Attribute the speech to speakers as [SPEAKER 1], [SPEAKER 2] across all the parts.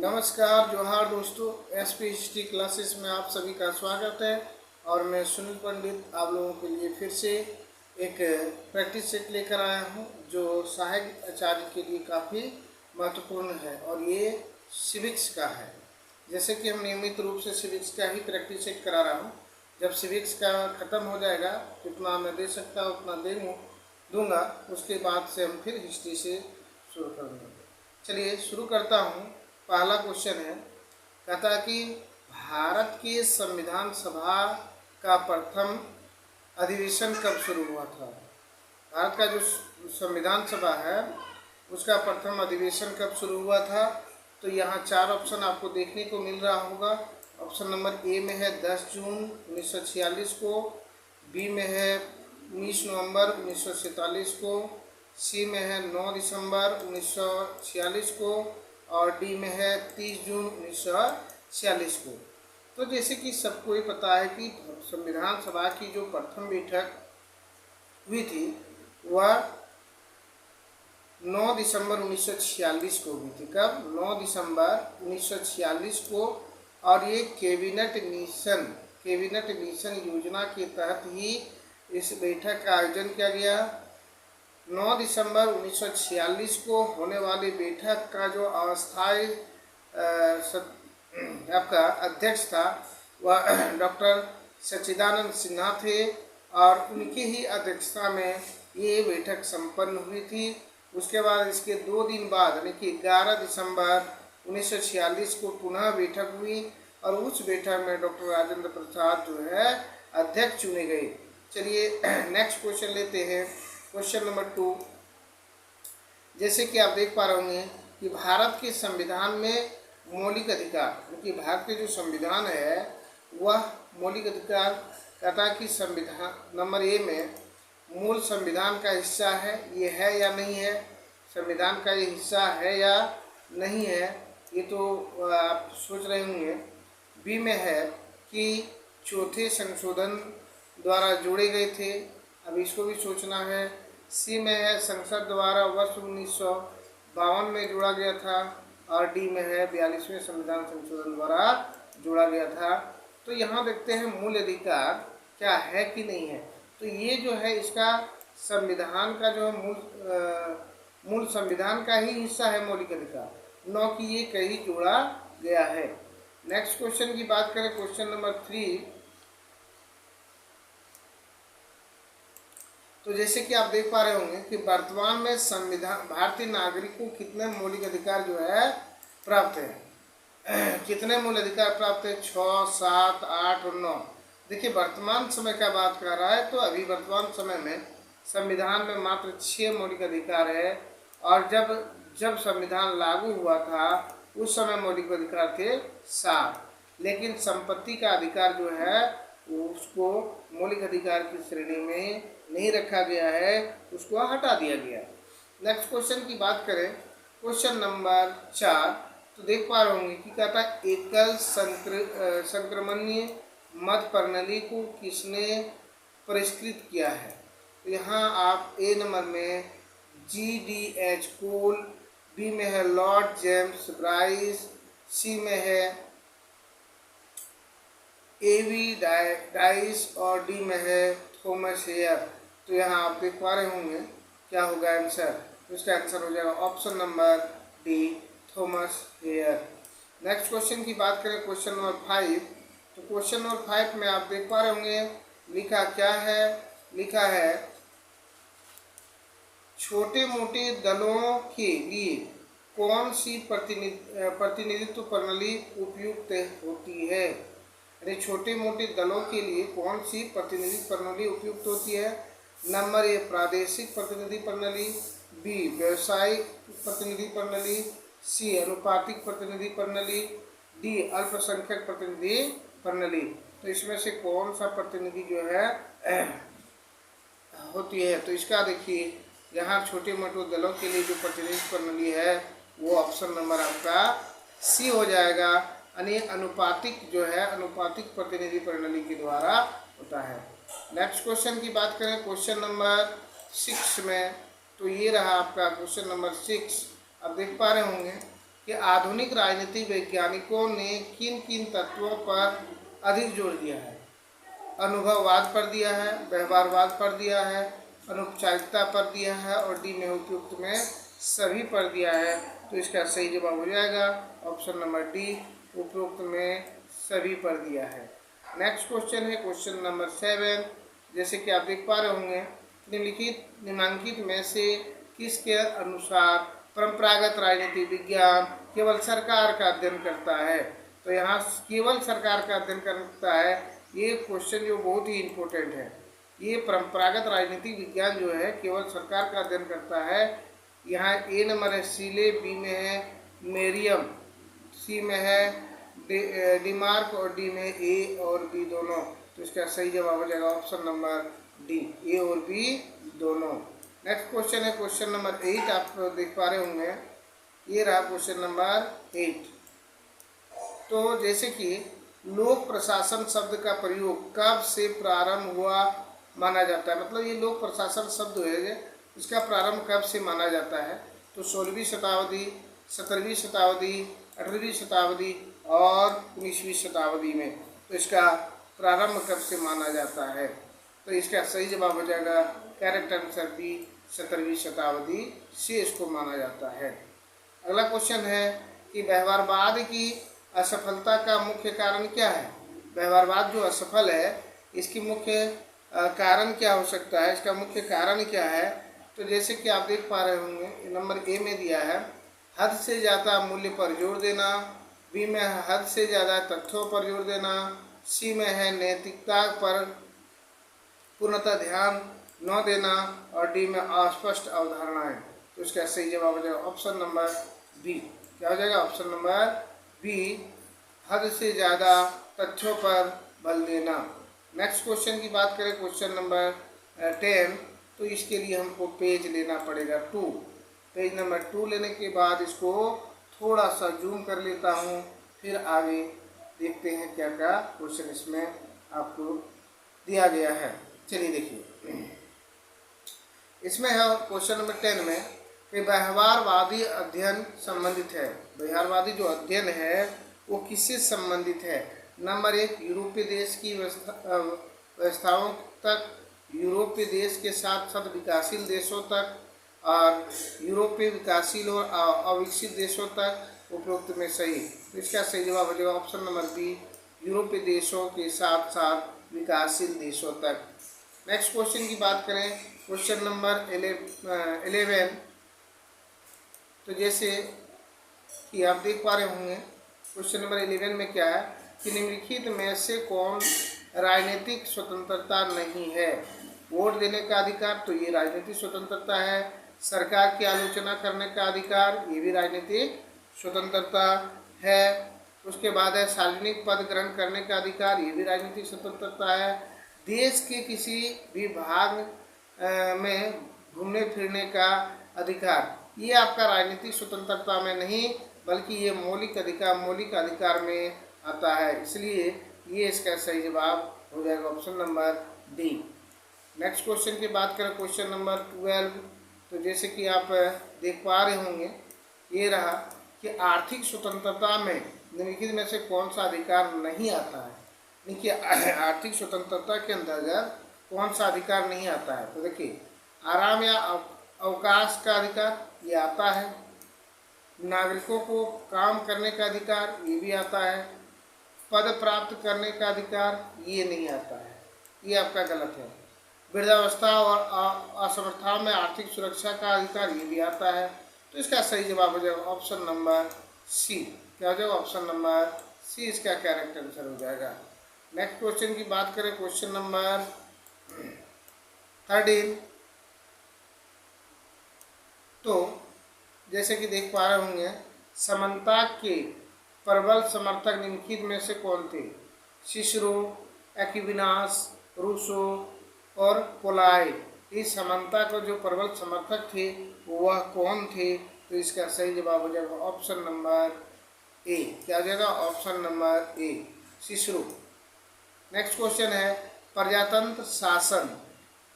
[SPEAKER 1] नमस्कार, जोहार दोस्तों। एसपी हिस्ट्री क्लासेस में आप सभी का स्वागत है और मैं सुनील पंडित आप लोगों के लिए फिर से एक प्रैक्टिस सेट लेकर आया हूं जो सहायक आचार्य के लिए काफ़ी महत्वपूर्ण है और ये सिविक्स का है। जैसे कि हम नियमित रूप से सिविक्स का ही प्रैक्टिस सेट करा रहा हूँ। जब सिविक्स का ख़त्म हो जाएगा जितना मैं दे सकता उतना दूंगा, उसके बाद से हम फिर हिस्ट्री से शुरू करेंगे। चलिए शुरू करता हूँ। पहला क्वेश्चन है, कहता है कि भारत की संविधान सभा का प्रथम अधिवेशन कब शुरू हुआ था। भारत का जो संविधान सभा है उसका प्रथम अधिवेशन कब शुरू हुआ था। तो यहाँ चार ऑप्शन आपको देखने को मिल रहा होगा। ऑप्शन नंबर ए में है 10 जून 1946 को, बी में है 19 नवंबर 1947 को, सी में है 9 दिसंबर 1946 को और डी में है 30 जून 1946 को। तो जैसे कि सबको ही पता है कि संविधान सभा की जो प्रथम बैठक हुई थी वह 9 दिसंबर 1946 को हुई थी। कब? 9 दिसंबर 1946 को। और ये कैबिनेट मिशन योजना के तहत ही इस बैठक का आयोजन किया गया। 9 दिसंबर 1946 को होने वाली बैठक का जो अस्थायी आपका अध्यक्ष था वह डॉक्टर सच्चिदानंद सिन्हा थे और उनकी ही अध्यक्षता में ये बैठक संपन्न हुई थी। उसके बाद इसके 2 दिन बाद यानी कि 11 दिसंबर 1946 को पुनः बैठक हुई और उस बैठक में डॉक्टर राजेंद्र प्रसाद जो है अध्यक्ष चुने गए। चलिए नेक्स्ट क्वेश्चन लेते हैं। क्वेश्चन नंबर 2, जैसे कि आप देख पा रहे होंगे कि भारत के संविधान में मौलिक अधिकार, क्योंकि भारत के जो संविधान है वह मौलिक अधिकार कहता है कि संविधान नंबर ए में मूल संविधान का हिस्सा है, ये है या नहीं है, संविधान का ये हिस्सा है या नहीं है, ये तो आप सोच रहे होंगे। बी में है कि चौथे संशोधन द्वारा जोड़े गए थे, अब इसको भी सोचना है। सी में है संसद द्वारा वर्ष 1952 में जोड़ा गया था और डी में है 42वें संविधान संशोधन द्वारा जोड़ा गया था। तो यहाँ देखते हैं मूल अधिकार क्या है कि नहीं है। तो ये जो है इसका संविधान का जो मूल संविधान का ही हिस्सा है मौलिक अधिकार, न कि ये कहीं जोड़ा गया है। नेक्स्ट क्वेश्चन की बात करें, क्वेश्चन नंबर 3। तो जैसे कि आप देख पा रहे होंगे कि वर्तमान में संविधान भारतीय नागरिकों को कितने मौलिक अधिकार जो है प्राप्त है। कितने मौलिक अधिकार प्राप्त है? 6, 7, 8 और 9। देखिए वर्तमान समय का बात कर रहा है तो अभी वर्तमान समय में संविधान में मात्र 6 मौलिक अधिकार है और जब संविधान लागू हुआ था उस समय मौलिक अधिकार थे 7। लेकिन संपत्ति का अधिकार जो है उसको मौलिक अधिकार की श्रेणी में नहीं रखा गया है, उसको हटा दिया गया। नेक्स्ट क्वेश्चन की बात करें, क्वेश्चन नंबर 4। तो देख पा रहे होंगे कि कहता है एकल संक्रमणीय मत प्रणाली को किसने परिष्कृत किया है। तो यहाँ आप ए नंबर में GDH कोल, बी में है लॉर्ड जेम्स ब्राइस, सी में है AV डाइस और डी में है थॉमस हेयर। तो यहाँ आप देख पा रहे होंगे क्या होगा आंसर। तो इसका आंसर हो जाएगा option number D, Thomas Hare. Next question की बात करें, क्वेश्चन नंबर 5। तो क्वेश्चन नंबर 5 में आप देख पा रहे होंगे लिखा क्या है। लिखा है छोटे मोटे दलों के लिए कौन सी प्रतिनिधित्व प्रणाली उपयुक्त होती है। यानी छोटे मोटे दलों के लिए कौन सी प्रतिनिधित्व प्रणाली उपयुक्त होती है। नंबर ए प्रादेशिक प्रतिनिधि प्रणाली, बी व्यवसायिक प्रतिनिधि प्रणाली, सी अनुपातिक प्रतिनिधि प्रणाली, डी अल्पसंख्यक प्रतिनिधि प्रणाली। तो इसमें से कौन सा प्रतिनिधि जो है होती है। तो इसका देखिए यहाँ छोटे मोटे दलों के लिए जो प्रतिनिधि प्रणाली है वो ऑप्शन नंबर आपका सी हो जाएगा। यानी अनुपातिक जो है अनुपातिक प्रतिनिधि प्रणाली के द्वारा होता है। नेक्स्ट क्वेश्चन की बात करें, क्वेश्चन नंबर 6 में। तो ये रहा आपका क्वेश्चन नंबर 6। आप देख पा रहे होंगे कि आधुनिक राजनीति वैज्ञानिकों ने किन किन तत्वों पर अधिक जोर दिया है। अनुभववाद पर दिया है, व्यवहारवाद पर दिया है, अनौपचारिकता पर दिया है और डी में उपयुक्त में सभी पर दिया है। तो इसका सही जवाब हो जाएगा ऑप्शन नंबर डी, उपयुक्त में सभी पर दिया है। नेक्स्ट क्वेश्चन है क्वेश्चन नंबर 7। जैसे कि आप देख पा रहे होंगे, निम्नलिखित में से किसके अनुसार परंपरागत राजनीति विज्ञान केवल सरकार का अध्ययन करता है। तो यहाँ केवल सरकार का अध्ययन करता है, ये क्वेश्चन जो बहुत ही इम्पोर्टेंट है। ये परंपरागत राजनीतिक विज्ञान जो है केवल सरकार का अध्ययन करता है। यहाँ ए नंबर है सीले, बी में है मेरियम, सी में है डिमार्क और डी में ए और बी दोनों। तो इसका सही जवाब हो जाएगा ऑप्शन नंबर डी, ए और बी दोनों। नेक्स्ट क्वेश्चन है क्वेश्चन नंबर 8। आप देख पा रहे होंगे, ये रहा क्वेश्चन नंबर 8। तो जैसे कि लोक प्रशासन शब्द का प्रयोग कब से प्रारंभ हुआ माना जाता है, मतलब ये लोक प्रशासन शब्द है इसका प्रारंभ कब से माना जाता है। तो 16वीं शताब्दी, 17वीं शताब्दी, 18वीं शताब्दी और 19वीं शताब्दी में। तो इसका प्रारंभ कब से माना जाता है। तो इसका सही जवाब हो जाएगा करेक्ट आंसर बी, 17वीं शताब्दी से इसको माना जाता है। अगला क्वेश्चन है कि व्यवहारवाद की असफलता का मुख्य कारण क्या है। व्यवहारवाद जो असफल है इसकी मुख्य कारण क्या हो सकता है, इसका मुख्य कारण क्या है। तो जैसे कि आप देख पा रहे होंगे, नंबर ए में दिया है हद से ज़्यादा मूल्य पर जोर देना, बी में हद से ज़्यादा तथ्यों पर जोर देना, सी में है नैतिकता पर पूर्णतः ध्यान न देना और डी में अस्पष्ट अवधारणाएं। तो इसका सही जवाब हो जाएगा ऑप्शन नंबर बी। क्या हो जाएगा ऑप्शन नंबर बी, हद से ज़्यादा तथ्यों पर बल देना। नेक्स्ट क्वेश्चन की बात करें क्वेश्चन नंबर 10। तो इसके लिए हमको पेज लेना पड़ेगा 2। पेज नंबर 2 लेने के बाद इसको थोड़ा सा जूम कर लेता हूँ, फिर आगे देखते हैं क्या क्या क्वेश्चन इसमें आपको दिया गया है। चलिए देखिए, इसमें है क्वेश्चन नंबर 10 में कि व्यवहारवादी अध्ययन संबंधित है। व्यवहारवादी जो अध्ययन है वो किससे संबंधित है। नंबर 1, यूरोपीय देश की व्यवस्थाओं तक, यूरोपीय देश के साथ साथ विकासशील देशों तक, और यूरोपीय विकासशील और अविकसित देशों तक, उपरोक्त में सही। तो इसका सही जवाब हो जाएगा ऑप्शन नंबर बी, यूरोपीय देशों के साथ साथ विकासशील देशों तक। नेक्स्ट क्वेश्चन की बात करें क्वेश्चन नंबर 11। तो जैसे कि आप देख पा रहे होंगे, क्वेश्चन नंबर 11 में क्या है कि निम्नलिखित में से कौन राजनीतिक स्वतंत्रता नहीं है। वोट देने का अधिकार, तो ये राजनीतिक स्वतंत्रता है। सरकार की आलोचना करने का अधिकार, ये भी राजनीतिक स्वतंत्रता है। उसके बाद है सार्वजनिक पद ग्रहण करने का अधिकार, ये भी राजनीतिक स्वतंत्रता है। देश के किसी भी भाग में घूमने फिरने का अधिकार, ये आपका राजनीतिक स्वतंत्रता में नहीं बल्कि ये मौलिक अधिकार में आता है, इसलिए ये इसका सही जवाब हो जाएगा option number D. Next question की बात करें क्वेश्चन नंबर 12। तो जैसे कि आप देख पा रहे होंगे, ये रहा कि आर्थिक स्वतंत्रता में निम्नलिखित में से कौन सा अधिकार नहीं आता है। देखिए, आर्थिक स्वतंत्रता के अंतर्गत कौन सा अधिकार नहीं आता है। तो देखिए, आराम या अवकाश का अधिकार ये आता है, नागरिकों को काम करने का अधिकार ये भी आता है, पद प्राप्त करने का अधिकार ये नहीं आता है, ये आपका गलत है। वृद्धावस्था और असमर्थता में आर्थिक सुरक्षा का अधिकार ये भी आता है। तो इसका सही जवाब हो जाएगा ऑप्शन नंबर सी। क्या हो जाएगा ऑप्शन नंबर सी, इसका करेक्ट आंसर हो जाएगा। नेक्स्ट क्वेश्चन की बात करें क्वेश्चन नंबर 13। तो जैसे कि देख पा रहे होंगे, समानता के प्रबल समर्थक निम्नलिखित में से कौन थे। सिसरो, एक्विनास, रूसो और पोलाई, इस समानता को जो प्रबल समर्थक थे वह कौन थे। तो इसका सही जवाब हो जाएगा ऑप्शन नंबर ए। क्या हो जाएगा option number A, Cicero. Next question है प्रजातंत्र शासन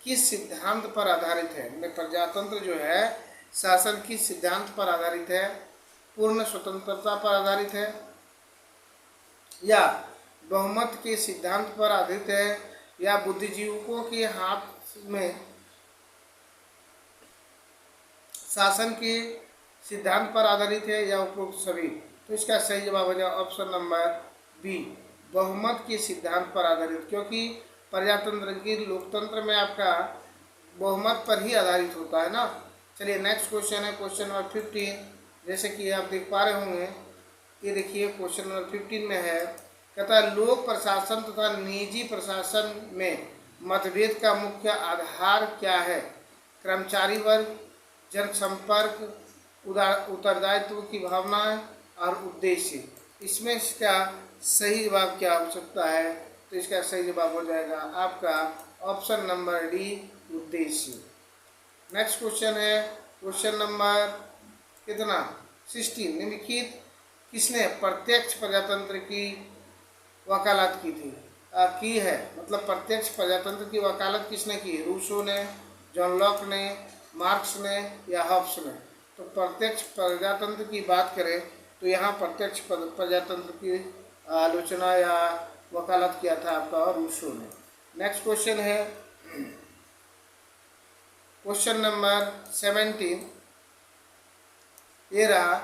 [SPEAKER 1] किस सिद्धांत पर आधारित है। प्रजातंत्र जो है शासन किस सिद्धांत पर आधारित है। पूर्ण स्वतंत्रता पर आधारित है, या बहुमत के सिद्धांत पर आधारित है, या बुद्धिजीवियों के हाथ में शासन के सिद्धांत पर आधारित है, या उपरोक्त सभी। तो इसका सही जवाब हो जाएगा ऑप्शन नंबर बी, बहुमत के सिद्धांत पर आधारित, क्योंकि प्रजातंत्र की लोकतंत्र में आपका बहुमत पर ही आधारित होता है ना। चलिए नेक्स्ट क्वेश्चन है क्वेश्चन नंबर 15। जैसे कि आप देख पा रहे होंगे, ये देखिए क्वेश्चन नंबर 15 में है, कहता है लोक प्रशासन तथा निजी प्रशासन में मतभेद का मुख्य आधार क्या है? कर्मचारी वर्ग, जनसंपर्क, उत्तरदायित्व की भावना और उद्देश्य। इसमें इसका सही जवाब क्या हो सकता है? तो इसका सही जवाब हो जाएगा आपका ऑप्शन नंबर डी, उद्देश्य। नेक्स्ट क्वेश्चन है क्वेश्चन नंबर कितना 16। निम्नलिखित किसने प्रत्यक्ष प्रजातंत्र की वकालत की है? मतलब प्रत्यक्ष प्रजातंत्र की वकालत किसने की? रूसो ने, जॉन लॉक ने, मार्क्स ने, या हॉब्स ने। तो प्रत्यक्ष प्रजातंत्र की बात करें तो यहाँ प्रत्यक्ष प्रजातंत्र की आलोचना या वकालत किया था आपका रूसो ने। नेक्स्ट क्वेश्चन है क्वेश्चन नंबर 17। ये रहा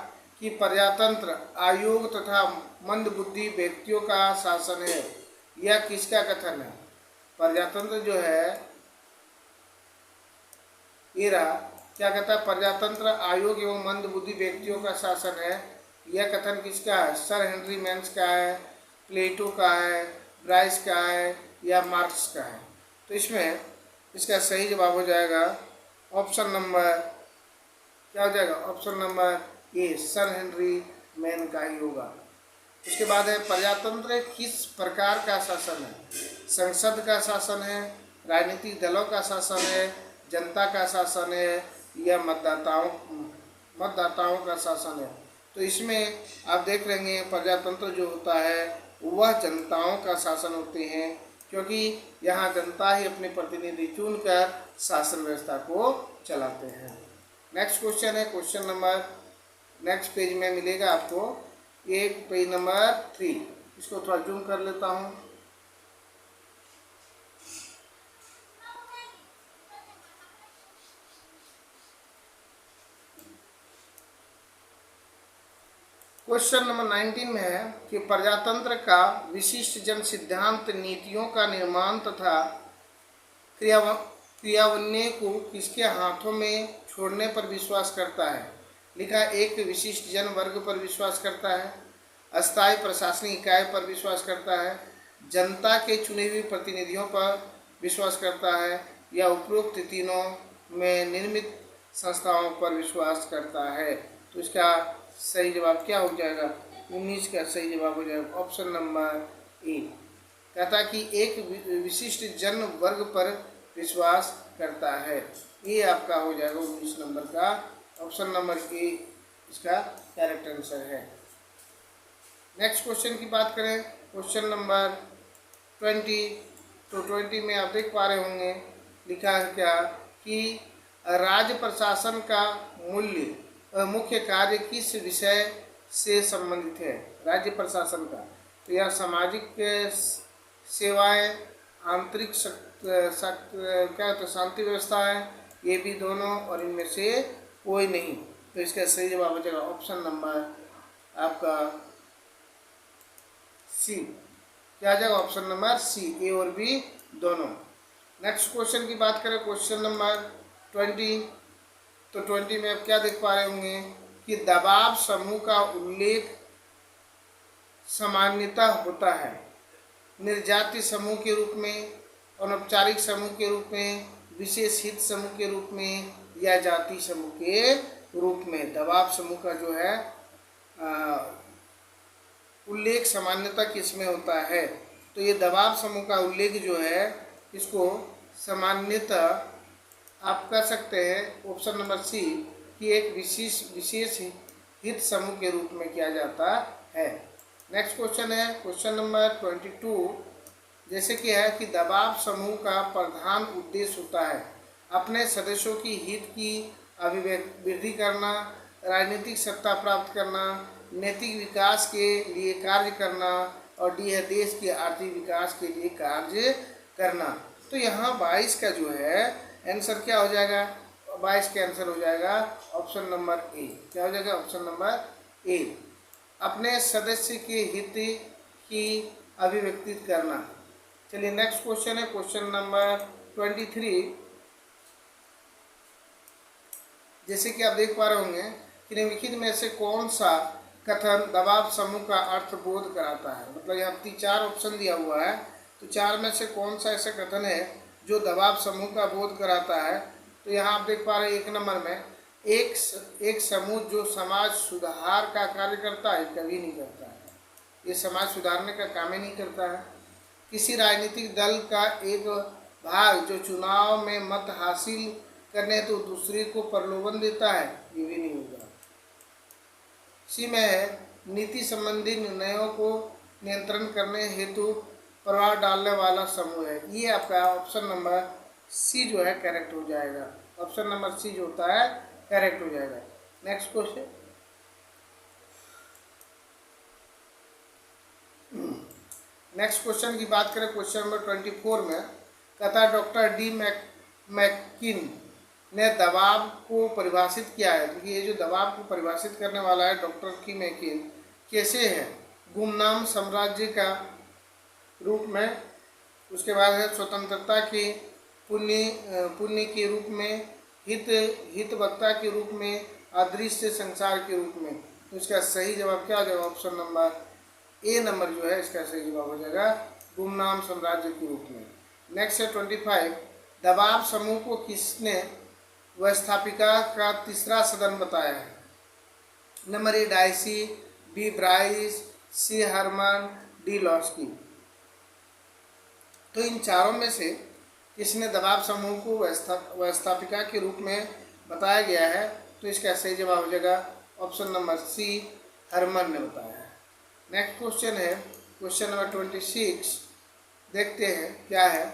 [SPEAKER 1] कि प्रजातंत्र आयोग तथा मंदबुद्धि व्यक्तियों का शासन है, यह किसका कथन है? प्रजातंत्र जो है, ये रहा क्या कहता है, प्रजातंत्र आयोग एवं मंदबुद्धि व्यक्तियों का शासन है, यह कथन किसका है? सर हेनरी मेंस का है, प्लेटो का है, ब्राइस का है, या मार्क्स का है। तो इसमें इसका सही जवाब हो जाएगा ऑप्शन नंबर क्या हो जाएगा? Option number A, sir Henry man का ही होगा। उसके बाद है प्रजातंत्र किस प्रकार का शासन है? संसद का शासन है, राजनीतिक दलों का शासन है, जनता का शासन है, या मतदाताओं का शासन है। तो इसमें आप देख रहे हैं प्रजातंत्र जो होता है वह जनताओं का शासन होते हैं, क्योंकि यहाँ जनता ही अपने प्रतिनिधि चुनकर शासन व्यवस्था को चलाते हैं। नेक्स्ट क्वेश्चन है क्वेश्चन नंबर, नेक्स्ट पेज में मिलेगा आपको, एक पेज नंबर 3। इसको थोड़ा जूम कर लेता हूँ। क्वेश्चन नंबर 19 में है कि प्रजातंत्र का विशिष्ट जन सिद्धांत नीतियों का निर्माण तथा क्रियान्वयन को किसके हाथों में छोड़ने पर विश्वास करता है? लिखा एक विशिष्ट जन वर्ग पर विश्वास करता है, अस्थायी प्रशासनिक इकाई पर विश्वास करता है, जनता के चुने हुए प्रतिनिधियों पर विश्वास करता है, या उपरोक्त तीनों में निर्मित संस्थाओं पर विश्वास करता है। तो इसका सही जवाब क्या हो जाएगा? 19 का सही जवाब हो जाएगा ऑप्शन नंबर ए। कहता कि एक विशिष्ट जन वर्ग पर विश्वास करता है, ये आपका हो जाएगा 19 नंबर का ऑप्शन नंबर ए, इसका करेक्ट आंसर है। नेक्स्ट क्वेश्चन की बात करें क्वेश्चन नंबर 20। तो 20 में आप देख पा रहे होंगे लिखा है क्या कि राज्य प्रशासन का मुख्य कार्य किस विषय से संबंधित है? राज्य प्रशासन का तो यह सामाजिक सेवाएं, आंतरिक क्या होता है शांति व्यवस्था है, ये भी दोनों, और इनमें से कोई नहीं। तो इसका सही जवाब हो जाएगा ऑप्शन नंबर आपका सी, क्या आ जाएगा? ऑप्शन नंबर सी, ए और बी दोनों। नेक्स्ट क्वेश्चन की बात करें क्वेश्चन नंबर 20। तो 20 में आप क्या देख पा रहे होंगे कि दबाव समूह का उल्लेख सामान्यतः होता है निर्जाति समूह के रूप में, अनौपचारिक समूह के रूप में, विशेष हित समूह के रूप में, या जाति समूह के रूप में। दबाव समूह का जो है उल्लेख सामान्यतः किसमें होता है? तो ये दबाव समूह का उल्लेख जो है इसको सामान्यतः आप कह सकते हैं ऑप्शन नंबर सी कि एक विशेष हित समूह के रूप में किया जाता है। नेक्स्ट क्वेश्चन है क्वेश्चन नंबर 22। जैसे कि है कि दबाव समूह का प्रधान उद्देश्य होता है अपने सदस्यों की हित की अभिवृद्धि करना, राजनीतिक सत्ता प्राप्त करना, नैतिक विकास के लिए कार्य करना, और डी है देश के आर्थिक विकास के लिए कार्य करना। तो यहाँ 22 का जो है आंसर क्या हो जाएगा? 22 का आंसर हो जाएगा ऑप्शन नंबर ए। क्या हो जाएगा? Option number A. अपने सदस्य के हित की अभिव्यक्ति करना। चलिए नेक्स्ट क्वेश्चन है क्वेश्चन नंबर 23। जैसे कि आप देख पा रहे होंगे कि निम्नलिखित में से कौन सा कथन दबाव समूह का अर्थ बोध कराता है। मतलब यहाँ 4 ऑप्शन दिया हुआ है, तो 4 में से कौन सा ऐसा कथन है जो दबाव समूह का बोध कराता है। तो यहाँ आप देख पा रहे हैं 1 नंबर में, एक समूह जो समाज सुधार का कार्य करता है कभी नहीं करता है, ये समाज सुधारने का काम ही नहीं करता है। किसी राजनीतिक दल का एक भाग जो चुनाव में मत हासिल करने तो दूसरे को प्रलोभन देता है, ये भी नहीं होगा। सी में है नीति संबंधी निर्णयों को नियंत्रण करने हेतु प्रभाव डालने वाला समूह है। ये आपका ऑप्शन नंबर सी जो है करेक्ट हो जाएगा। ऑप्शन नंबर सी जो होता है करेक्ट हो जाएगा। नेक्स्ट क्वेश्चन, नेक्स्ट क्वेश्चन की बात करें क्वेश्चन नंबर 24 में, कहता डॉक्टर डी मैकिन ने दबाव को परिभाषित किया है। देखिए ये जो दबाव को परिभाषित करने वाला है डॉक्टर की मैकिन कैसे है? गुमनाम साम्राज्य का रूप में, उसके बाद है स्वतंत्रता के पुण्य के रूप में, हितवक्ता के रूप में, अदृश्य संसार के रूप में। तो इसका सही जवाब क्या हो जाएगा? ऑप्शन नंबर ए नंबर जो है इसका सही जवाब हो जाएगा गुमनाम साम्राज्य के रूप में। नेक्स्ट है 25, दबाव समूह को किसने व्यवस्थापिका का तीसरा सदन बताया है? Number A Dicey, B Bryce, C Herman, D Laski. तो इन चारों में से किसने दबाव समूह को व्यवस्थापिका के रूप में बताया गया है? तो इसका सही जवाब हो जाएगा ऑप्शन नंबर सी, हरमन ने बताया है। नेक्स्ट क्वेश्चन है क्वेश्चन नंबर 26, देखते हैं क्या है।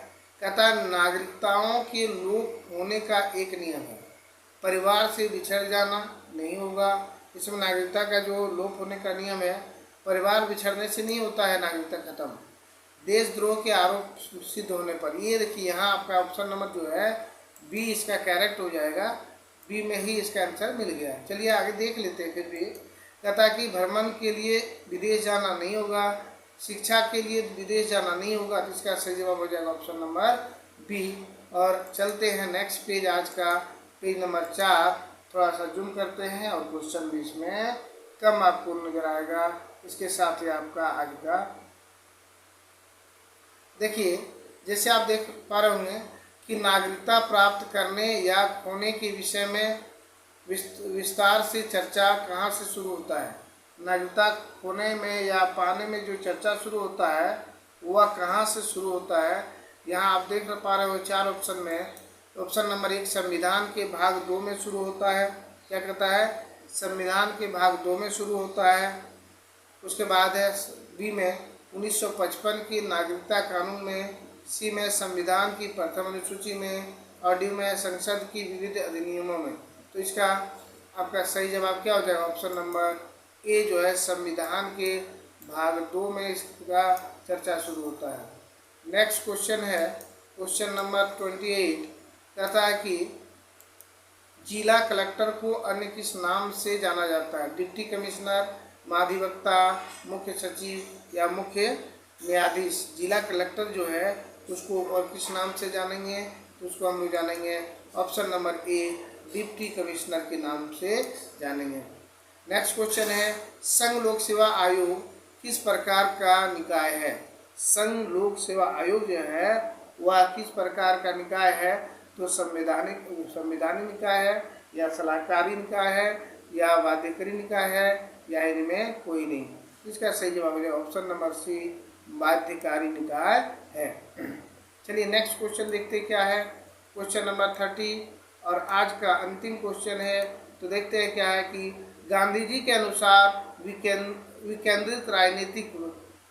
[SPEAKER 1] कहता है नागरिकताओं के लोप होने का एक नियम है, परिवार से बिछड़ जाना नहीं होगा। इसमें नागरिकता का जो लोप होने का नियम है, परिवार बिछड़ने से नहीं होता है नागरिकता खत्म, देशद्रोह के आरोप सिद्ध होने पर। ये देखिए यहाँ आपका ऑप्शन नंबर जो है बी इसका करेक्ट हो जाएगा, बी में ही इसका आंसर मिल गया। चलिए आगे देख लेते हैं। फिर भी कहता कि भ्रमण के लिए विदेश जाना नहीं होगा, शिक्षा के लिए विदेश जाना नहीं होगा। तो इसका सही जवाब हो जाएगा ऑप्शन नंबर बी। और चलते हैं नेक्स्ट पेज, आज का पेज नंबर 4, थोड़ा सा जूम करते हैं और क्वेश्चन भी इसमें कम आपको नजर आएगा। इसके साथ ही आपका आगे का देखिए, जैसे आप देख पा रहे होंगे कि नागरिकता प्राप्त करने या खोने के विषय में विस्तार से चर्चा कहाँ से शुरू होता है? नागरिकता खोने में या पाने में जो चर्चा शुरू होता है वह कहाँ से शुरू होता है? यहाँ आप देख पा रहे हो 4 ऑप्शन में। ऑप्शन नंबर 1 संविधान के भाग 2 में शुरू होता है। क्या कहता है? संविधान के भाग 2 में शुरू होता है। उसके बाद है बी में 1955 की नागरिकता कानून में, सी में संविधान की प्रथम अनुसूची में, और डी में संसद की विविध अधिनियमों में। तो इसका आपका सही जवाब क्या हो जाएगा? ऑप्शन नंबर ए जो है संविधान के भाग 2 में इसका चर्चा शुरू होता है। नेक्स्ट क्वेश्चन है क्वेश्चन नंबर 28, कहता है कि जिला कलेक्टर को अन्य किस नाम से जाना जाता है? डिप्टी कमिश्नर, महाधिवक्ता, मुख्य सचिव या मुख्य न्यायाधीश। जिला कलेक्टर जो है उसको और किस नाम से जानेंगे? तो उसको हम लोग जानेंगे option number A, deputy commissioner के नाम से जानेंगे। नेक्स्ट क्वेश्चन है संघ लोक सेवा आयोग किस प्रकार का निकाय है? संघ लोक सेवा आयोग जो है वह किस प्रकार का निकाय है? तो संवैधानिक निकाय है, या सलाहकारी निकाय है, या बाध्यकारी निकाय है, या इनमें कोई नहीं। इसका सही जवाब हो जाएगा ऑप्शन नंबर सी, बाध्यकारी निकाय है। चलिए नेक्स्ट क्वेश्चन देखते हैं क्या है। क्वेश्चन नंबर 30 और आज का अंतिम क्वेश्चन है। तो देखते हैं क्या है कि गांधी जी के अनुसार विकेंद्रित राजनीतिक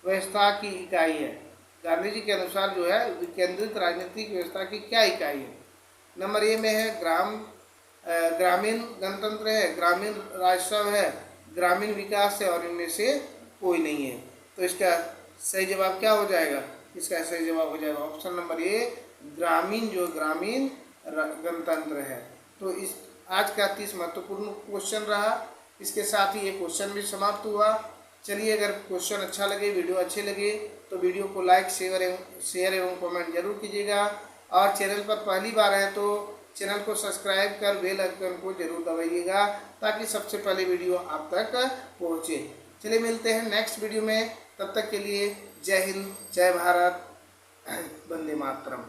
[SPEAKER 1] व्यवस्था की इकाई है। गांधी जी के अनुसार जो है विकेंद्रित राजनीतिक व्यवस्था की क्या इकाई है? नंबर ए में है ग्रामीण गणतंत्र है, ग्रामीण राजस्व है, ग्रामीण विकास है और इनमें से कोई नहीं है। तो इसका सही जवाब क्या हो जाएगा? इसका सही जवाब हो जाएगा ऑप्शन नंबर ए, ग्रामीण, जो ग्रामीण गणतंत्र है। तो इस आज का 30 महत्वपूर्ण क्वेश्चन रहा। इसके साथ ही ये क्वेश्चन भी समाप्त हुआ। चलिए, अगर क्वेश्चन अच्छा लगे, वीडियो अच्छे लगे तो वीडियो को लाइक, शेयर एवं कमेंट जरूर कीजिएगा। और चैनल पर पहली बार है तो चैनल को सब्सक्राइब कर बेल आइकन को जरूर दबाइएगा ताकि सबसे पहले वीडियो आप तक पहुँचे। चलिए, मिलते हैं नेक्स्ट वीडियो में। तब तक के लिए जय हिंद, जय भारत, वंदे मातरम।